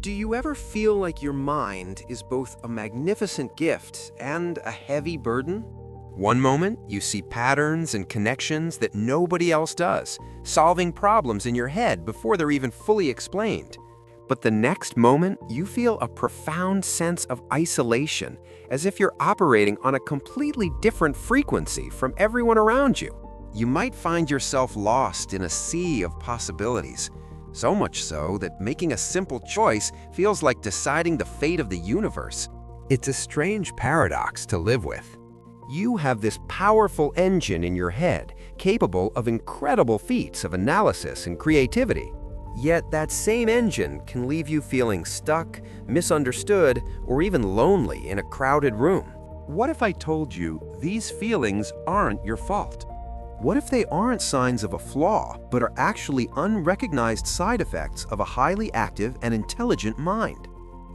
Do you ever feel like your mind is both a magnificent gift and a heavy burden? One moment, you see patterns and connections that nobody else does, solving problems in your head before they're even fully explained. But the next moment, you feel a profound sense of isolation, as if you're operating on a completely different frequency from everyone around you. You might find yourself lost in a sea of possibilities. So much so that making a simple choice feels like deciding the fate of the universe. It's a strange paradox to live with. You have this powerful engine in your head, capable of incredible feats of analysis and creativity. Yet that same engine can leave you feeling stuck, misunderstood, or even lonely in a crowded room. What if I told you these feelings aren't your fault? What if they aren't signs of a flaw, but are actually unrecognized side effects of a highly active and intelligent mind?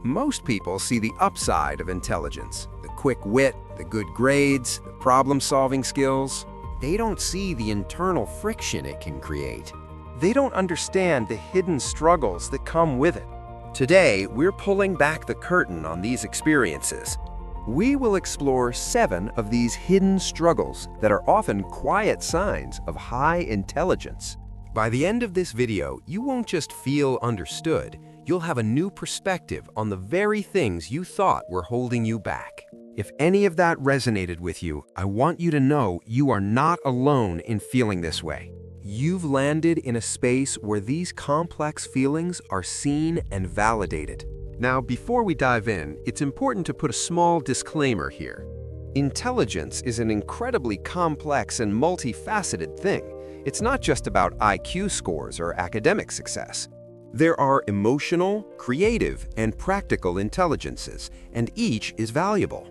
Most people see the upside of intelligence, the quick wit, the good grades, the problem-solving skills. They don't see the internal friction it can create. They don't understand the hidden struggles that come with it. Today, we're pulling back the curtain on these experiences. We will explore 7 of these hidden struggles that are often quiet signs of high intelligence. By the end of this video, you won't just feel understood, you'll have a new perspective on the very things you thought were holding you back. If any of that resonated with you, I want you to know you are not alone in feeling this way. You've landed in a space where these complex feelings are seen and validated. Now, before we dive in, it's important to put a small disclaimer here. Intelligence is an incredibly complex and multifaceted thing. It's not just about IQ scores or academic success. There are emotional, creative, and practical intelligences, and each is valuable.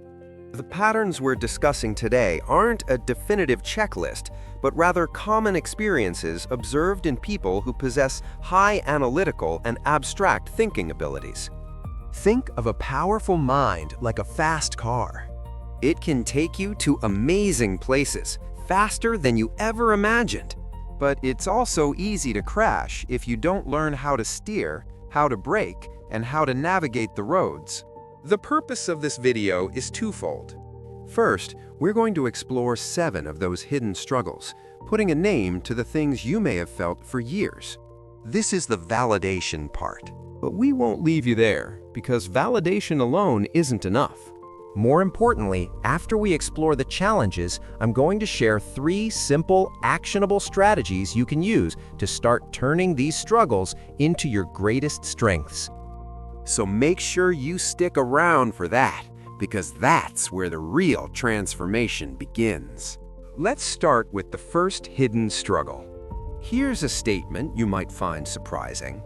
The patterns we're discussing today aren't a definitive checklist, but rather common experiences observed in people who possess high analytical and abstract thinking abilities. Think of a powerful mind like a fast car. It can take you to amazing places, faster than you ever imagined. But it's also easy to crash if you don't learn how to steer, how to brake, and how to navigate the roads. The purpose of this video is twofold. First, we're going to explore 7 of those hidden struggles, putting a name to the things you may have felt for years. This is the validation part. But we won't leave you there, because validation alone isn't enough. More importantly, after we explore the challenges, I'm going to share 3 simple, actionable strategies you can use to start turning these struggles into your greatest strengths. So make sure you stick around for that, because that's where the real transformation begins. Let's start with the first hidden struggle. Here's a statement you might find surprising.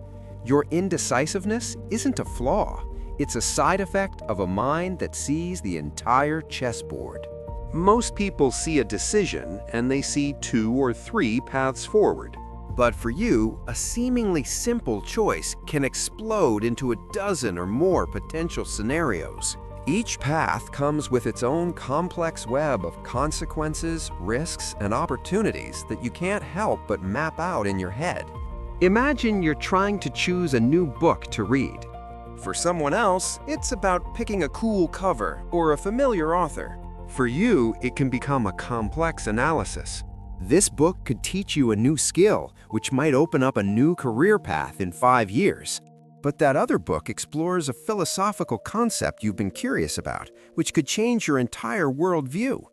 Your indecisiveness isn't a flaw. It's a side effect of a mind that sees the entire chessboard. Most people see a decision and they see 2 or 3 paths forward. But for you, a seemingly simple choice can explode into a dozen or more potential scenarios. Each path comes with its own complex web of consequences, risks, and opportunities that you can't help but map out in your head. Imagine you're trying to choose a new book to read. For someone else, it's about picking a cool cover or a familiar author. For you, it can become a complex analysis. This book could teach you a new skill, which might open up a new career path in 5 years. But that other book explores a philosophical concept you've been curious about, which could change your entire worldview.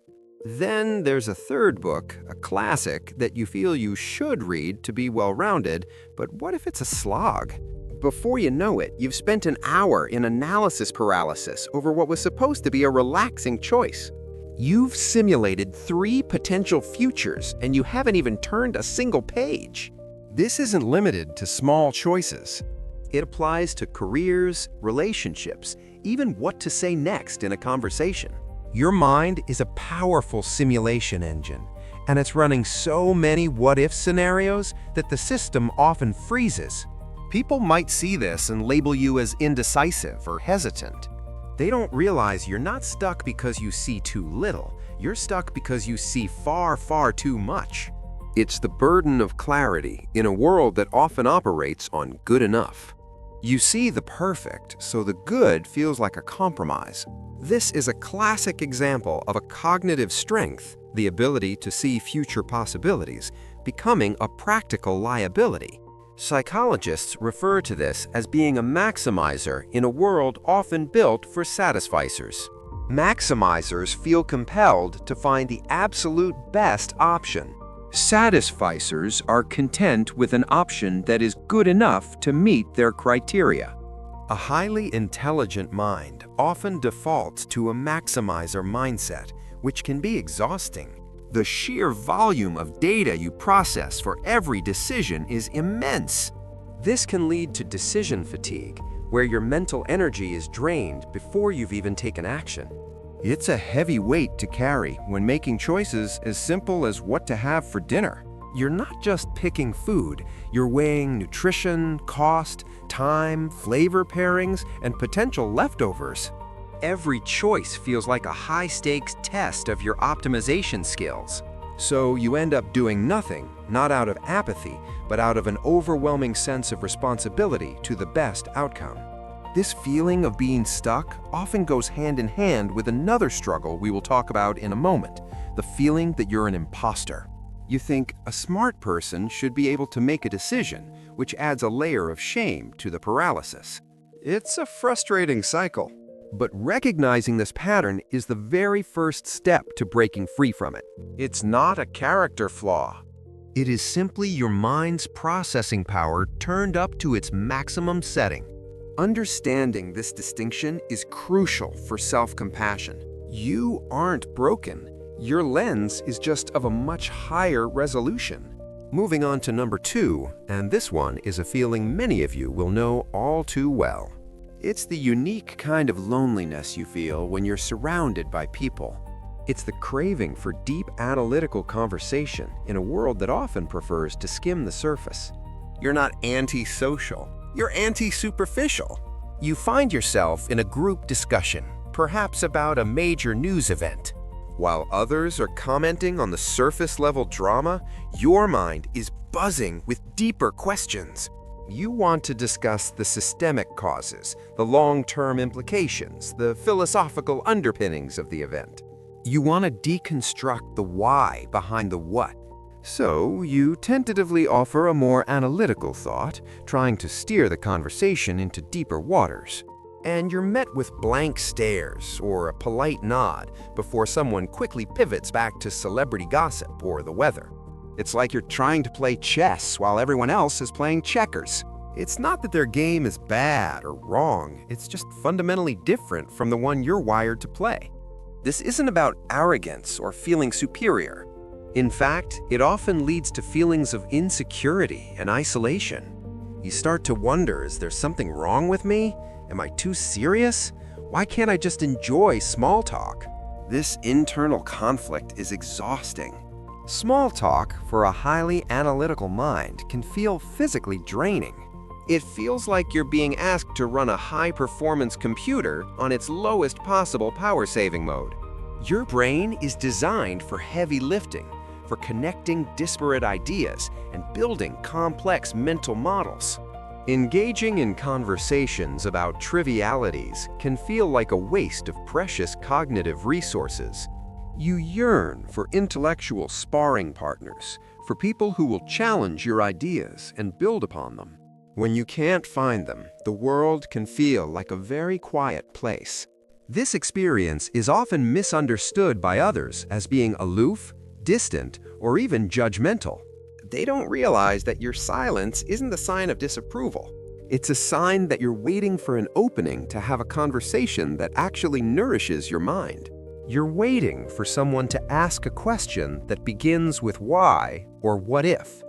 Then there's a third book, a classic, that you feel you should read to be well-rounded, but what if it's a slog? Before you know it, you've spent an hour in analysis paralysis over what was supposed to be a relaxing choice. You've simulated 3 potential futures, and you haven't even turned a single page. This isn't limited to small choices. It applies to careers, relationships, even what to say next in a conversation. Your mind is a powerful simulation engine, and it's running so many what-if scenarios that the system often freezes. People might see this and label you as indecisive or hesitant. They don't realize you're not stuck because you see too little. You're stuck because you see far, far too much. It's the burden of clarity in a world that often operates on good enough. You see the perfect, so the good feels like a compromise. This is a classic example of a cognitive strength, the ability to see future possibilities, becoming a practical liability. Psychologists refer to this as being a maximizer in a world often built for satisficers. Maximizers feel compelled to find the absolute best option. Satisficers are content with an option that is good enough to meet their criteria. A highly intelligent mind often defaults to a maximizer mindset, which can be exhausting. The sheer volume of data you process for every decision is immense. This can lead to decision fatigue, where your mental energy is drained before you've even taken action. It's a heavy weight to carry when making choices as simple as what to have for dinner. You're not just picking food, you're weighing nutrition, cost, time, flavor pairings, and potential leftovers. Every choice feels like a high-stakes test of your optimization skills. So you end up doing nothing, not out of apathy, but out of an overwhelming sense of responsibility to the best outcome. This feeling of being stuck often goes hand in hand with another struggle we will talk about in a moment, the feeling that you're an impostor. You think a smart person should be able to make a decision, which adds a layer of shame to the paralysis. It's a frustrating cycle. But recognizing this pattern is the very first step to breaking free from it. It's not a character flaw. It is simply your mind's processing power turned up to its maximum setting. Understanding this distinction is crucial for self-compassion. You aren't broken. Your lens is just of a much higher resolution. Moving on to number 2, and this one is a feeling many of you will know all too well. It's the unique kind of loneliness you feel when you're surrounded by people. It's the craving for deep analytical conversation in a world that often prefers to skim the surface. You're not antisocial, you're anti-superficial. You find yourself in a group discussion, perhaps about a major news event. While others are commenting on the surface-level drama, your mind is buzzing with deeper questions. You want to discuss the systemic causes, the long-term implications, the philosophical underpinnings of the event. You want to deconstruct the why behind the what. So you tentatively offer a more analytical thought, trying to steer the conversation into deeper waters. And you're met with blank stares or a polite nod before someone quickly pivots back to celebrity gossip or the weather. It's like you're trying to play chess while everyone else is playing checkers. It's not that their game is bad or wrong, it's just fundamentally different from the one you're wired to play. This isn't about arrogance or feeling superior. In fact, it often leads to feelings of insecurity and isolation. You start to wonder, is there something wrong with me? Am I too serious? Why can't I just enjoy small talk? This internal conflict is exhausting. Small talk for a highly analytical mind can feel physically draining. It feels like you're being asked to run a high-performance computer on its lowest possible power-saving mode. Your brain is designed for heavy lifting, for connecting disparate ideas and building complex mental models. Engaging in conversations about trivialities can feel like a waste of precious cognitive resources. You yearn for intellectual sparring partners, for people who will challenge your ideas and build upon them. When you can't find them, the world can feel like a very quiet place. This experience is often misunderstood by others as being aloof, distant, or even judgmental. They don't realize that your silence isn't a sign of disapproval. It's a sign that you're waiting for an opening to have a conversation that actually nourishes your mind. You're waiting for someone to ask a question that begins with why or what if.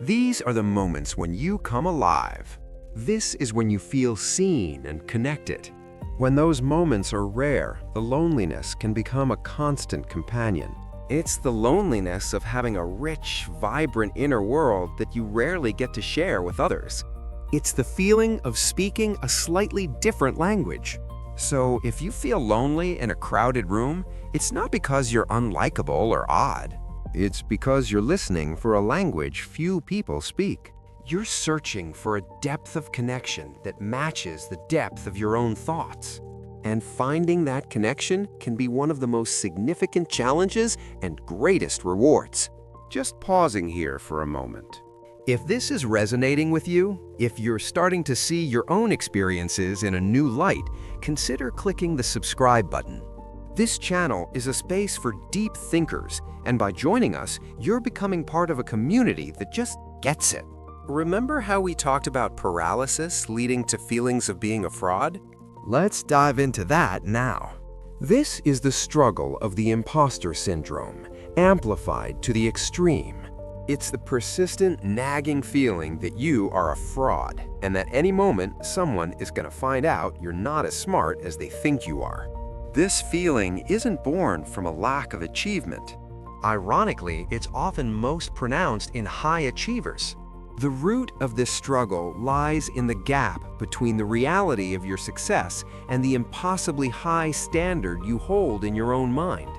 These are the moments when you come alive. This is when you feel seen and connected. When those moments are rare, the loneliness can become a constant companion. It's the loneliness of having a rich, vibrant inner world that you rarely get to share with others. It's the feeling of speaking a slightly different language. So if you feel lonely in a crowded room, it's not because you're unlikable or odd. It's because you're listening for a language few people speak. You're searching for a depth of connection that matches the depth of your own thoughts. And finding that connection can be one of the most significant challenges and greatest rewards. Just pausing here for a moment. If this is resonating with you, if you're starting to see your own experiences in a new light, consider clicking the subscribe button. This channel is a space for deep thinkers, and by joining us, you're becoming part of a community that just gets it. Remember how we talked about paralysis leading to feelings of being a fraud? Let's dive into that now. This is the struggle of the impostor syndrome, amplified to the extreme. It's the persistent, nagging feeling that you are a fraud, and that any moment someone is going to find out you're not as smart as they think you are. This feeling isn't born from a lack of achievement. Ironically, it's often most pronounced in high achievers. The root of this struggle lies in the gap between the reality of your success and the impossibly high standard you hold in your own mind.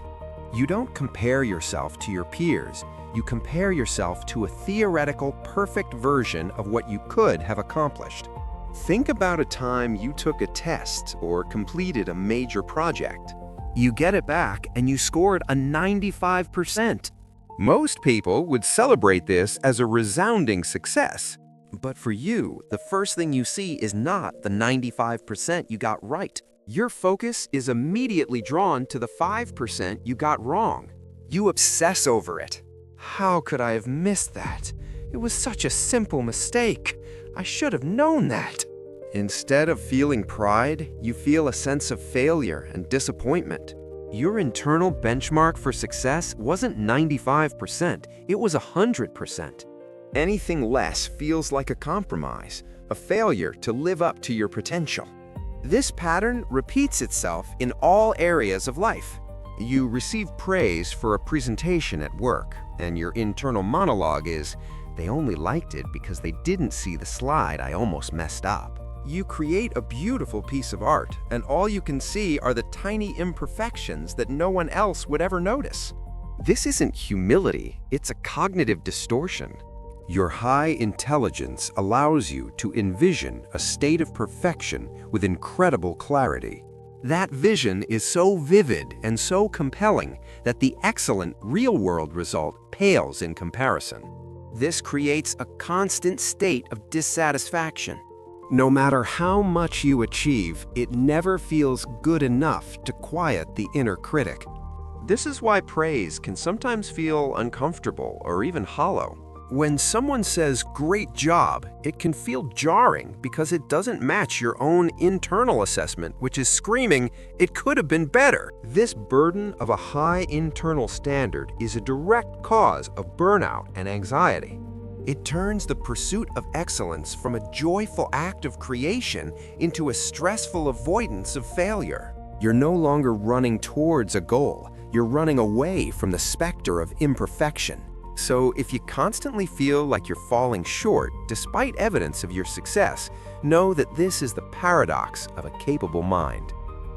You don't compare yourself to your peers. You compare yourself to a theoretical, perfect version of what you could have accomplished. Think about a time you took a test or completed a major project. You get it back and you scored a 95%. Most people would celebrate this as a resounding success. But for you, the first thing you see is not the 95% you got right. Your focus is immediately drawn to the 5% you got wrong. You obsess over it. How could I have missed that? It was such a simple mistake. I should have known that. Instead of feeling pride, you feel a sense of failure and disappointment. Your internal benchmark for success wasn't 95%, it was 100%. Anything less feels like a compromise, a failure to live up to your potential. This pattern repeats itself in all areas of life. You receive praise for a presentation at work, and your internal monologue is, "They only liked it because they didn't see the slide I almost messed up." You create a beautiful piece of art, and all you can see are the tiny imperfections that no one else would ever notice. This isn't humility, it's a cognitive distortion. Your high intelligence allows you to envision a state of perfection with incredible clarity. That vision is so vivid and so compelling that the excellent real-world result pales in comparison. This creates a constant state of dissatisfaction. No matter how much you achieve, it never feels good enough to quiet the inner critic. This is why praise can sometimes feel uncomfortable or even hollow. When someone says, "Great job," it can feel jarring because it doesn't match your own internal assessment, which is screaming, "It could have been better." This burden of a high internal standard is a direct cause of burnout and anxiety. It turns the pursuit of excellence from a joyful act of creation into a stressful avoidance of failure. You're no longer running towards a goal, you're running away from the specter of imperfection. So if you constantly feel like you're falling short despite evidence of your success, know that this is the paradox of a capable mind.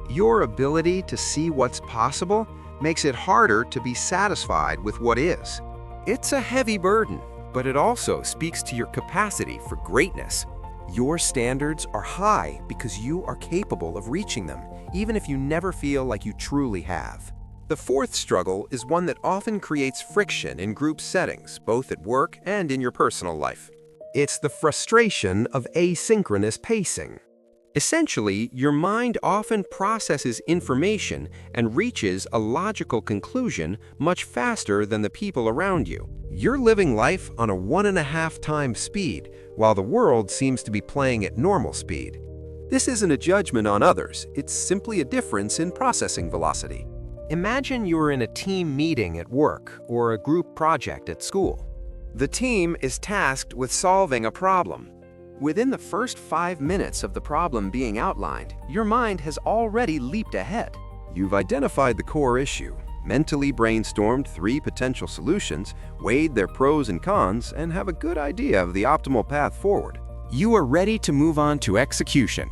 Your ability to see what's possible makes it harder to be satisfied with what is. It's a heavy burden, but it also speaks to your capacity for greatness. Your standards are high because you are capable of reaching them, even if you never feel like you truly have. The fourth struggle is one that often creates friction in group settings, both at work and in your personal life. It's the frustration of asynchronous pacing. Essentially, your mind often processes information and reaches a logical conclusion much faster than the people around you. You're living life on a 1.5 times speed, while the world seems to be playing at normal speed. This isn't a judgment on others, it's simply a difference in processing velocity. Imagine you're in a team meeting at work or a group project at school. The team is tasked with solving a problem. Within the first 5 minutes of the problem being outlined, your mind has already leaped ahead. You've identified the core issue, mentally brainstormed 3 potential solutions, weighed their pros and cons, and have a good idea of the optimal path forward. You are ready to move on to execution.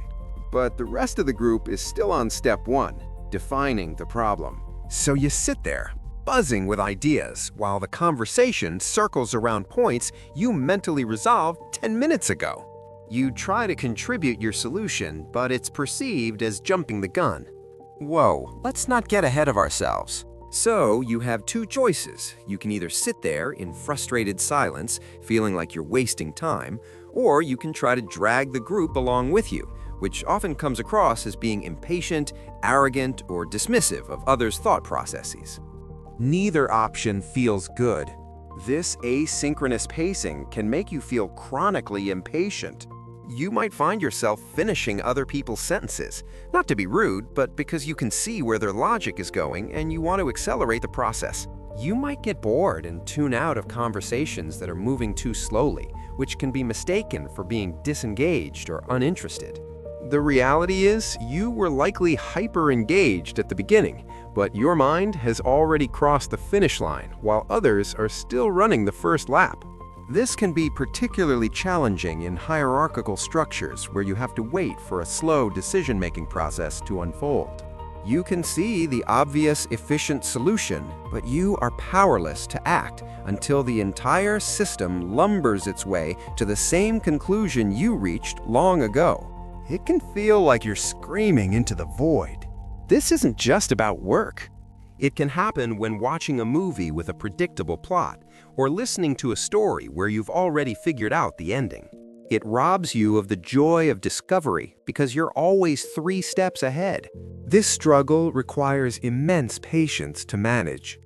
But the rest of the group is still on step 1, defining the problem. So you sit there, buzzing with ideas, while the conversation circles around points you mentally resolved 10 minutes ago. You try to contribute your solution, but it's perceived as jumping the gun. Whoa, let's not get ahead of ourselves. So you have two choices. You can either sit there in frustrated silence, feeling like you're wasting time, or you can try to drag the group along with you, which often comes across as being impatient, arrogant, or dismissive of others' thought processes. Neither option feels good. This asynchronous pacing can make you feel chronically impatient. You might find yourself finishing other people's sentences, not to be rude, but because you can see where their logic is going and you want to accelerate the process. You might get bored and tune out of conversations that are moving too slowly, which can be mistaken for being disengaged or uninterested. The reality is, you were likely hyper-engaged at the beginning, but your mind has already crossed the finish line while others are still running the first lap. This can be particularly challenging in hierarchical structures where you have to wait for a slow decision-making process to unfold. You can see the obvious, efficient solution, but you are powerless to act until the entire system lumbers its way to the same conclusion you reached long ago. It can feel like you're screaming into the void. This isn't just about work. It can happen when watching a movie with a predictable plot, or listening to a story where you've already figured out the ending. It robs you of the joy of discovery because you're always 3 steps ahead. This struggle requires immense patience to manage.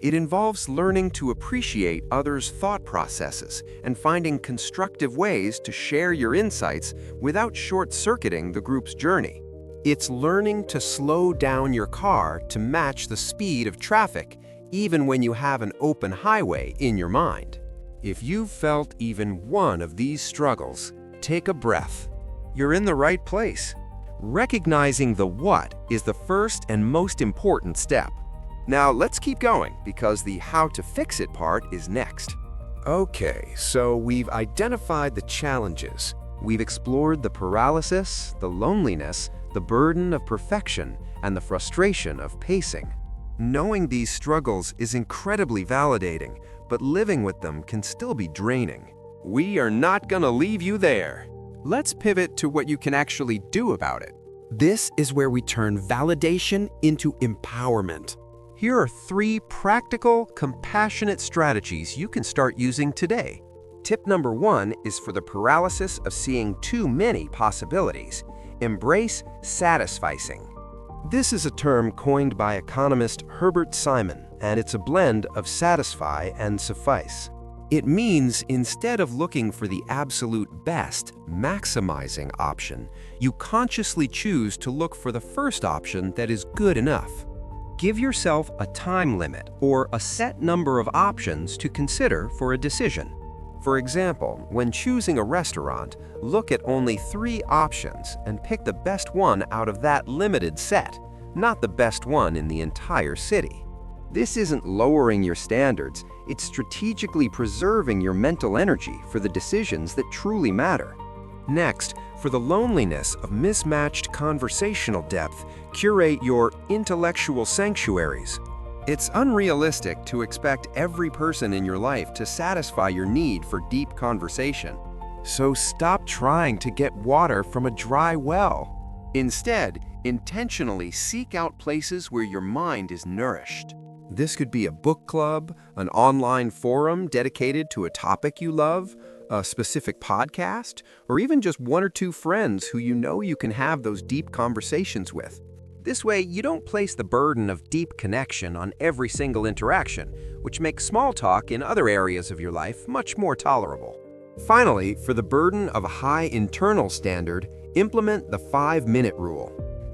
It involves learning to appreciate others' thought processes and finding constructive ways to share your insights without short-circuiting the group's journey. It's learning to slow down your car to match the speed of traffic, even when you have an open highway in your mind. If you've felt even one of these struggles, take a breath. You're in the right place. Recognizing the what is the first and most important step. Now let's keep going because the how to fix it part is next. Okay, so we've identified the challenges. We've explored the paralysis, the loneliness, the burden of perfection, and the frustration of pacing. Knowing these struggles is incredibly validating, but living with them can still be draining. We are not gonna leave you there. Let's pivot to what you can actually do about it. This is where we turn validation into empowerment. Here are 3 practical, compassionate strategies you can start using today. Tip number 1 is for the paralysis of seeing too many possibilities. Embrace satisficing. This is a term coined by economist Herbert Simon, and it's a blend of satisfy and suffice. It means instead of looking for the absolute best, maximizing option, you consciously choose to look for the first option that is good enough. Give yourself a time limit or a set number of options to consider for a decision. For example, when choosing a restaurant, look at only 3 options and pick the best one out of that limited set, not the best one in the entire city. This isn't lowering your standards, it's strategically preserving your mental energy for the decisions that truly matter. Next, for the loneliness of mismatched conversational depth, curate your intellectual sanctuaries. It's unrealistic to expect every person in your life to satisfy your need for deep conversation. So stop trying to get water from a dry well. Instead, intentionally seek out places where your mind is nourished. This could be a book club, an online forum dedicated to a topic you love, a specific podcast, or even just 1 or 2 friends who you know you can have those deep conversations with. This way, you don't place the burden of deep connection on every single interaction, which makes small talk in other areas of your life much more tolerable. Finally, for the burden of a high internal standard, implement the 5-minute rule.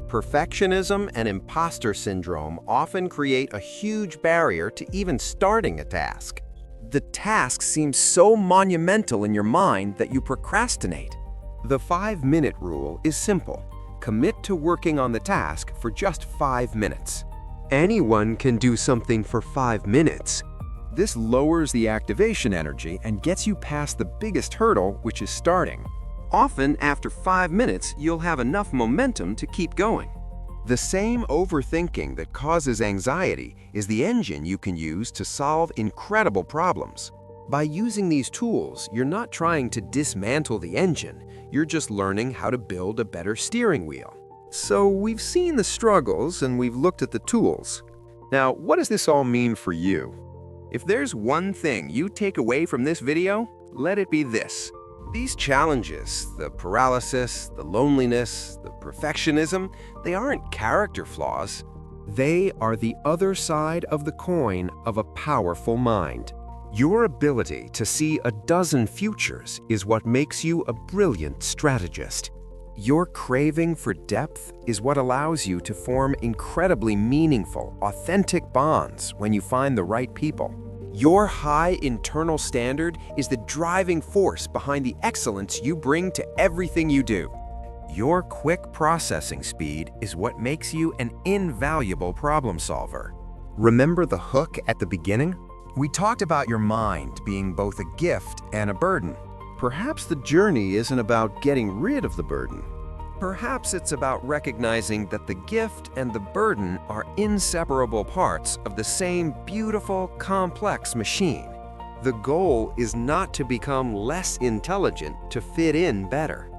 Perfectionism and impostor syndrome often create a huge barrier to even starting a task. The task seems so monumental in your mind that you procrastinate. The 5-minute rule is simple. Commit to working on the task for just 5 minutes. Anyone can do something for 5 minutes. This lowers the activation energy and gets you past the biggest hurdle, which is starting. Often, after 5 minutes, you'll have enough momentum to keep going. The same overthinking that causes anxiety is the engine you can use to solve incredible problems. By using these tools, you're not trying to dismantle the engine, you're just learning how to build a better steering wheel. So we've seen the struggles and we've looked at the tools. Now, what does this all mean for you? If there's one thing you take away from this video, let it be this. These challenges, the paralysis, the loneliness, the perfectionism, they aren't character flaws. They are the other side of the coin of a powerful mind. Your ability to see a dozen futures is what makes you a brilliant strategist. Your craving for depth is what allows you to form incredibly meaningful, authentic bonds when you find the right people. Your high internal standard is the driving force behind the excellence you bring to everything you do. Your quick processing speed is what makes you an invaluable problem solver. Remember the hook at the beginning? We talked about your mind being both a gift and a burden. Perhaps the journey isn't about getting rid of the burden. Perhaps it's about recognizing that the gift and the burden are inseparable parts of the same beautiful, complex machine. The goal is not to become less intelligent to fit in better.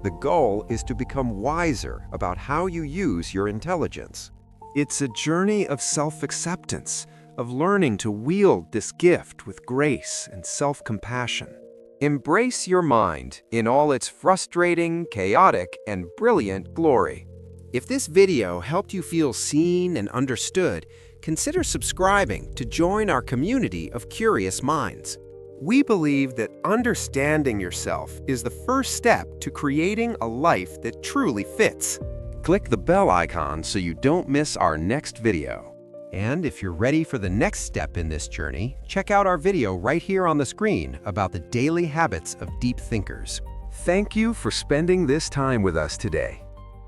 The goal is to become wiser about how you use your intelligence. It's a journey of self-acceptance, of learning to wield this gift with grace and self-compassion. Embrace your mind in all its frustrating, chaotic, and brilliant glory. If this video helped you feel seen and understood, consider subscribing to join our community of curious minds. We believe that understanding yourself is the first step to creating a life that truly fits. Click the bell icon so you don't miss our next video. And if you're ready for the next step in this journey, check out our video right here on the screen about the daily habits of deep thinkers. Thank you for spending this time with us today.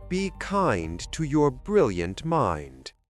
Be kind to your brilliant mind.